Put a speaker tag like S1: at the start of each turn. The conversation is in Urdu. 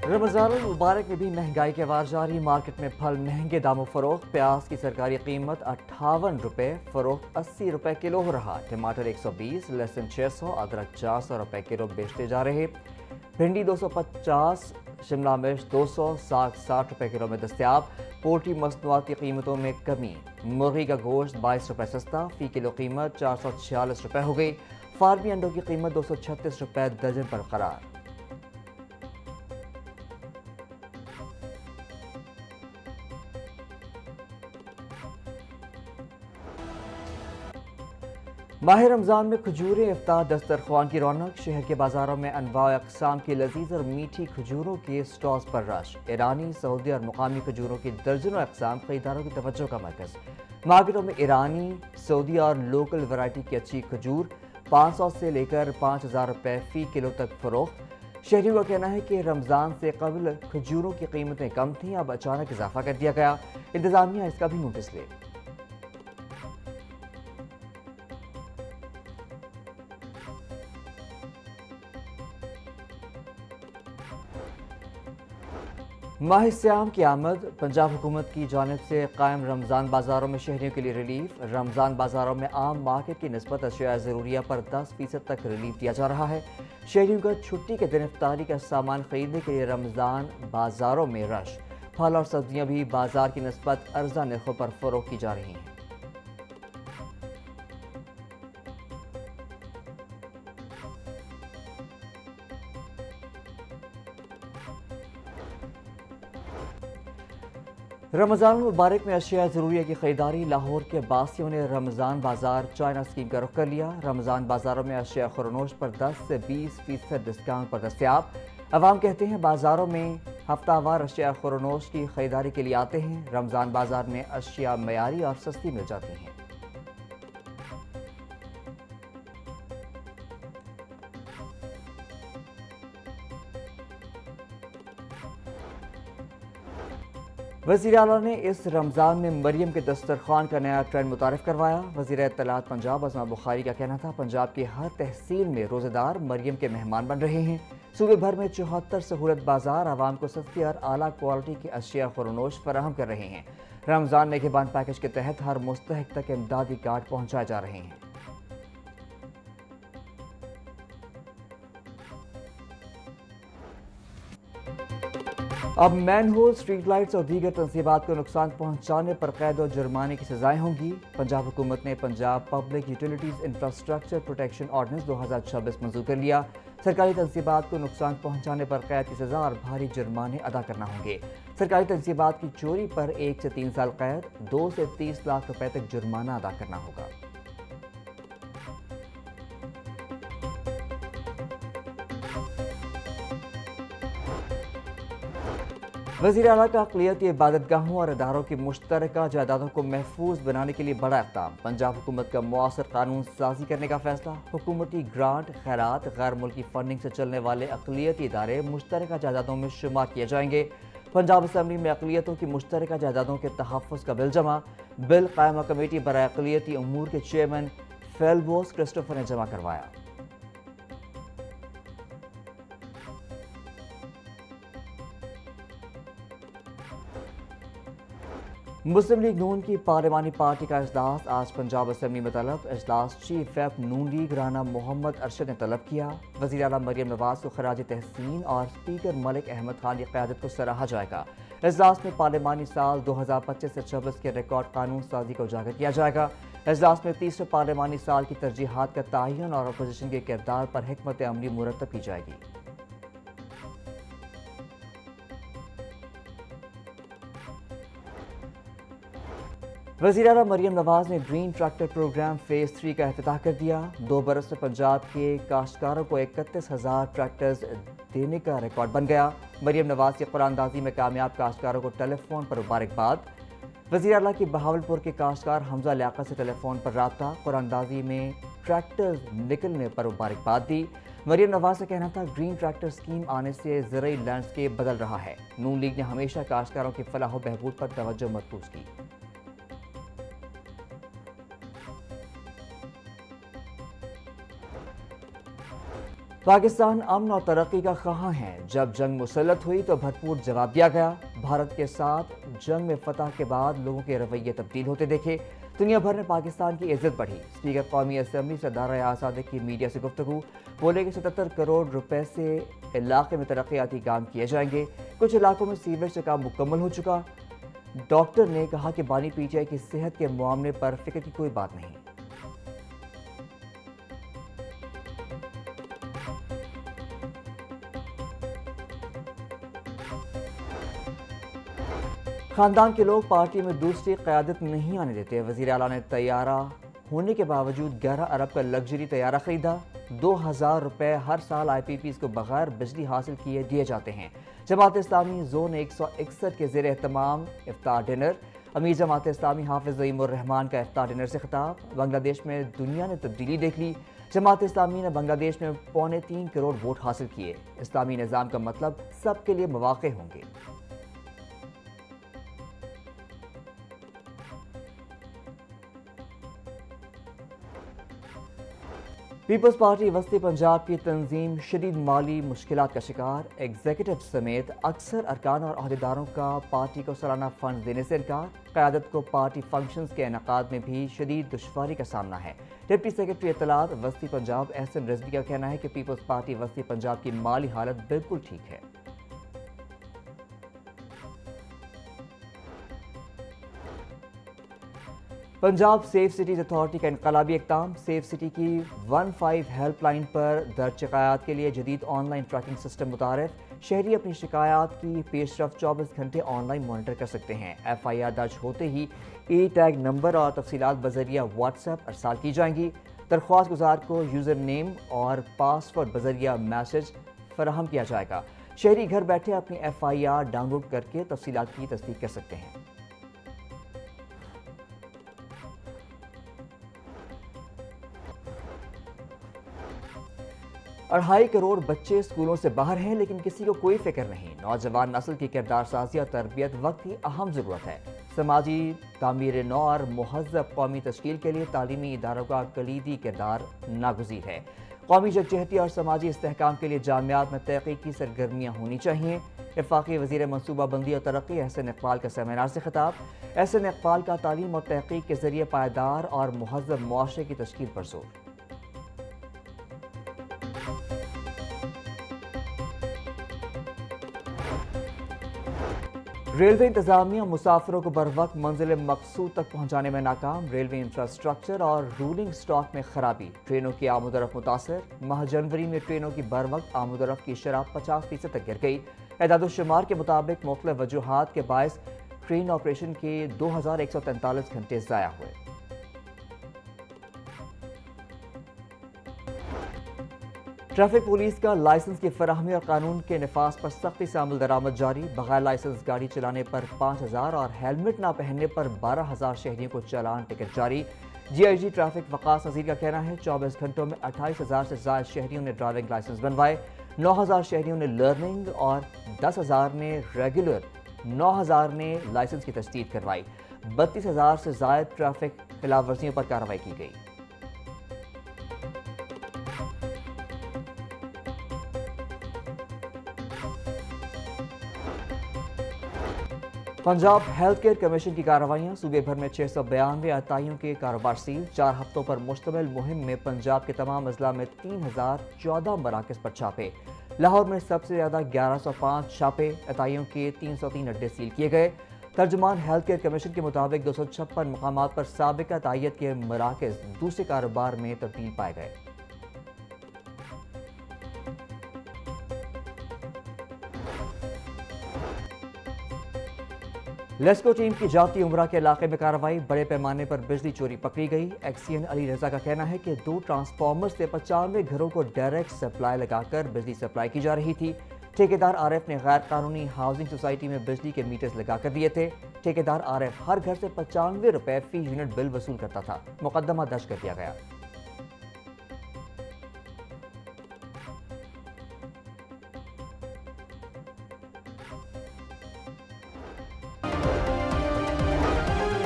S1: رمضان المبارک میں بھی مہنگائی کے وار جاری، مارکیٹ میں پھل مہنگے داموں فروخت، پیاز کی سرکاری قیمت 58 روپے فروخت 80 روپے کلو ہو رہا، ٹماٹر 120، لہسن 600، ادرک 400 روپے کلو بیچتے جا رہے، بھنڈی 250، شملہ مرچ 200، ساگ 60 روپے کلو میں دستیاب۔ پولٹری مصنوعات کی قیمتوں میں کمی، مرغی کا گوشت 22 روپے سستا، فی کلو قیمت 446 روپے ہو گئی، فارمی انڈوں کی قیمت 236 روپے درجن پر قرار۔ ماہ رمضان میں کھجوریں افطار دسترخوان کی رونق، شہر کے بازاروں میں انواع اقسام کی لذیذ اور میٹھی کھجوروں کے سٹالز پر رش، ایرانی، سعودی اور مقامی کھجوروں کی درجنوں اقسام خریداروں کی توجہ کا مرکز۔ مارکیٹوں میں ایرانی، سعودی اور لوکل ورائٹی کی اچھی کھجور 500 سے لے کر 5000 روپے فی کلو تک فروخت۔ شہریوں کا کہنا ہے کہ رمضان سے قبل کھجوروں کی قیمتیں کم تھیں، اب اچانک اضافہ کر دیا گیا، انتظامیہ اس کا بھی نوٹس لے۔ ماہ سیام کی آمد، پنجاب حکومت کی جانب سے قائم رمضان بازاروں میں شہریوں کے لیے ریلیف۔ رمضان بازاروں میں عام مارکیٹ کی نسبت اشیاء ضروریہ پر 10% تک ریلیف دیا جا رہا ہے۔ شہریوں کا چھٹی کے دن افطاری کا سامان خریدنے کے لیے رمضان بازاروں میں رش، پھل اور سبزیاں بھی بازار کی نسبت ارزاں نرخوں پر فروخت کی جا رہی ہیں۔ رمضان المبارک میں اشیاء ضروریہ کی خریداری، لاہور کے باسیوں نے رمضان بازار چائنا اسکیم کا رخ کر لیا۔ رمضان بازاروں میں اشیاء خورنوش پر 10 سے 20% ڈسکاؤنٹ پر دستیاب۔ عوام کہتے ہیں بازاروں میں ہفتہ وار اشیاء خورنوش کی خریداری کے لیے آتے ہیں۔ رمضان بازار میں اشیاء معیاری اور سستی مل جاتی ہیں۔ وزیر اعلیٰ نے اس رمضان میں مریم کے دسترخوان کا نیا ٹرینڈ متعارف کروایا۔ وزیر اطلاعات پنجاب عظمہ بخاری کا کہنا تھا پنجاب کی ہر تحصیل میں روزہ دار مریم کے مہمان بن رہے ہیں۔ صوبے بھر میں 74 سہولت بازار عوام کو سستی اور اعلیٰ کوالٹی کی اشیاء خورنوش فراہم کر رہے ہیں۔ رمضان نگہبان پیکج کے تحت ہر مستحق تک امدادی کارڈ پہنچائے جا رہے ہیں۔ اب مین ہول، اسٹریٹ لائٹس اور دیگر تنصیبات کو نقصان پہنچانے پر قید و جرمانے کی سزائیں ہوں گی۔ پنجاب حکومت نے Punjab public utilities infrastructure protection ordinance 2026 منظور کر لیا۔ سرکاری تنصیبات کو نقصان پہنچانے پر قید کی سزا اور بھاری جرمانے ادا کرنا ہوں گے۔ سرکاری تنصیبات کی چوری پر 1 سے 3 سال قید، 2 سے 30 لاکھ روپے تک جرمانہ ادا کرنا ہوگا۔ وزیر اعلیٰ کا اقلیتی عبادت گاہوں اور اداروں کی مشترکہ جائیدادوں کو محفوظ بنانے کے لیے بڑا اقدام، پنجاب حکومت کا معاصر قانون سازی کرنے کا فیصلہ۔ حکومتی گرانٹ، خیرات، غیر ملکی فنڈنگ سے چلنے والے اقلیتی ادارے مشترکہ جائیدادوں میں شمار کیے جائیں گے۔ پنجاب اسمبلی میں اقلیتوں کی مشترکہ جائیدادوں کے تحفظ کا بل جمع، بل قائمہ کمیٹی برائے اقلیتی امور کے چیئرمین فیلبوس کرسٹوفر نے جمع کروایا۔ مسلم لیگ نون کی پارلیمانی پارٹی کا اجلاس آج پنجاب اسمبلی میں طلب۔ اجلاس چیف ویپ نون لیگ رانا محمد ارشد نے طلب کیا۔ وزیر اعلیٰ مریم نواز کو خراج تحسین اور اسپیکر ملک احمد خان کی قیادت کو سراہا جائے گا۔ اجلاس میں پارلیمانی سال 2025 سے 26 کے ریکارڈ قانون سازی کو اجاگر کیا جائے گا۔ اجلاس میں تیسرے پارلیمانی سال کی ترجیحات کا تعین اور اپوزیشن کے کردار پر حکمت عملی مرتب کی جائے گی۔ وزیر اعلیٰ مریم نواز نے گرین ٹریکٹر پروگرام فیز 3 کا افتتاح کر دیا۔ 2 برس میں پنجاب کے کاشتکاروں کو 31,000 ٹریکٹرز دینے کا ریکارڈ بن گیا۔ مریم نواز کی قرآن اندازی میں کامیاب کاشتکاروں کو ٹیلی فون پر مبارکباد۔ وزیر اعلیٰ کی بہاولپور کے کاشتکار حمزہ لیاقت سے ٹیلی فون پر رابطہ، قرآن اندازی میں ٹریکٹرز نکلنے پر مبارکباد دی۔ مریم نواز کا کہنا تھا گرین ٹریکٹر اسکیم آنے سے زرعی لینڈسکیپ بدل رہا ہے۔ نون لیگ نے ہمیشہ کاشتکاروں کی فلاح و بہبود پر توجہ مرکوز کی۔ پاکستان امن اور ترقی کا خواہاں ہے، جب جنگ مسلط ہوئی تو بھرپور جواب دیا گیا۔ بھارت کے ساتھ جنگ میں فتح کے بعد لوگوں کے رویے تبدیل ہوتے دیکھے، دنیا بھر میں پاکستان کی عزت بڑھی۔ اسپیکر قومی اسمبلی سے دارا آزادی کی میڈیا سے گفتگو، بولے کہ 77 کروڑ روپے سے علاقے میں ترقیاتی کام کیے جائیں گے، کچھ علاقوں میں سیوریج کا کام مکمل ہو چکا۔ ڈاکٹر نے کہا کہ بانی پی ٹی آئی کی صحت کے معاملے پر فکر کی کوئی بات نہیں۔ خاندان کے لوگ پارٹی میں دوسری قیادت نہیں آنے دیتے۔ وزیر اعلیٰ نے طیارہ ہونے کے باوجود 11 ارب کا لگژری طیارہ خریدا۔ 2000 روپے ہر سال آئی پی پیز کو بغیر بجلی حاصل کیے دیے جاتے ہیں۔ جماعت اسلامی زون 161 کے زیر اہتمام افطار ڈنر، امیر جماعت اسلامی حافظ ضعیم الرحمان کا افطار ڈنر سے خطاب۔ بنگلہ دیش میں دنیا نے تبدیلی دیکھ لی، جماعت اسلامی نے بنگلہ دیش میں 3.25 کروڑ ووٹ حاصل کیے۔ اسلامی نظام کا مطلب سب کے لیے مواقع ہوں گے۔ پیپلز پارٹی وسطی پنجاب کی تنظیم شدید مالی مشکلات کا شکار، ایگزیکٹو سمیت اکثر ارکان اور عہدیداروں کا پارٹی کو سالانہ فنڈ دینے سے انکار۔ قیادت کو پارٹی فنکشنز کے انعقاد میں بھی شدید دشواری کا سامنا ہے۔ ڈپٹی سیکرٹری اطلاعات وسطی پنجاب احسن رضوی کا کہنا ہے کہ پیپلز پارٹی وسطی پنجاب کی مالی حالت بالکل ٹھیک ہے۔ پنجاب سیف سٹیز اتھارٹی کا انقلابی اقدام، سیف سٹی کی 15 ہیلپ لائن پر درج شکایات کے لیے جدید آن لائن ٹریکنگ سسٹم متعارف۔ شہری اپنی شکایات کی پیش رفت 24 گھنٹے آن لائن مانیٹر کر سکتے ہیں۔ ایف آئی آر درج ہوتے ہی ای ٹیگ نمبر اور تفصیلات بذریعہ واٹس ایپ ارسال کی جائیں گی۔ درخواست گزار کو یوزر نیم اور پاس ورڈ بذریعہ میسج فراہم کیا جائے گا۔ شہری گھر بیٹھے اپنی F I R download کر کے تفصیلات کی تصدیق کر سکتے ہیں۔ 2.5 کروڑ بچے اسکولوں سے باہر ہیں، لیکن کسی کو کوئی فکر نہیں۔ نوجوان نسل کی کردار سازی اور تربیت وقت کی اہم ضرورت ہے۔ سماجی تعمیر نو اور مہذب قومی تشکیل کے لیے تعلیمی اداروں کا کلیدی کردار ناگزیر ہے۔ قومی یکجہتی اور سماجی استحکام کے لیے جامعات میں تحقیقی سرگرمیاں ہونی چاہیے۔ وفاقی وزیر منصوبہ بندی اور ترقی احسن اقبال کا سیمینار سے خطاب۔ احسن اقبال کا تعلیم اور تحقیق کے ذریعے پائیدار اور مہذب معاشرے کی تشکیل پر زور۔ ریلوے انتظامیہ مسافروں کو بروقت منزل مقصود تک پہنچانے میں ناکام، ریلوے انفراسٹرکچر اور رولنگ سٹاک میں خرابی، ٹرینوں کی آمد و رفت متاثر۔ ماہ جنوری میں ٹرینوں کی بروقت آمد و رفت کی شرح 50% تک گر گئی۔ اعداد و شمار کے مطابق مختلف وجوہات کے باعث ٹرین آپریشن کے 2143 گھنٹے ضائع ہوئے۔ ٹریفک پولیس کا لائسنس کی فراہمی اور قانون کے نفاذ پر سختی سے عمل درآمد جاری، بغیر لائسنس گاڑی چلانے پر 5000 اور ہیلمٹ نہ پہننے پر 12000 شہریوں کو چالان ٹکٹ جاری۔ جی آئی جی ٹریفک وقاص نذیر کا کہنا ہے 24 گھنٹوں میں 28000 سے زائد شہریوں نے ڈرائیونگ لائسنس بنوائے، 9000 شہریوں نے لرننگ اور 10000 نے ریگولر، 9000 نے لائسنس کی تجدید کروائی، 32000 سے زائد ٹریفک خلاف ورزیوں پر کارروائی کی گئی۔ پنجاب ہیلتھ کیئر کمیشن کی کارروائیاں، صوبے بھر میں 692 عطائیوں کے کاروبار سیل۔ 4 ہفتوں پر مشتمل مہم میں پنجاب کے تمام اضلاع میں 3014 مراکز پر چھاپے۔ لاہور میں سب سے زیادہ 1105 چھاپے، عطائیوں کے 303 اڈے سیل کیے گئے۔ ترجمان ہیلتھ کیئر کمیشن کے مطابق 256 مقامات پر سابقہ عطائیت کے مراکز دوسرے کاروبار میں تبدیل پائے گئے۔ لیسکو ٹیم کی جاتی عمرہ کے علاقے میں کارروائی، بڑے پیمانے پر بجلی چوری پکڑی گئی۔ ایکسین علی رضا کا کہنا ہے کہ 2 ٹرانسفارمر سے 95 گھروں کو ڈائریکٹ سپلائی لگا کر بجلی سپلائی کی جا رہی تھی۔ ٹھیکیدار عارف نے غیر قانونی ہاؤسنگ سوسائٹی میں بجلی کے میٹرز لگا کر دیے تھے۔ ٹھیکیدار عارف ہر گھر سے 95 روپے فی یونٹ بل وصول کرتا تھا۔ مقدمہ درج کر دیا گیا۔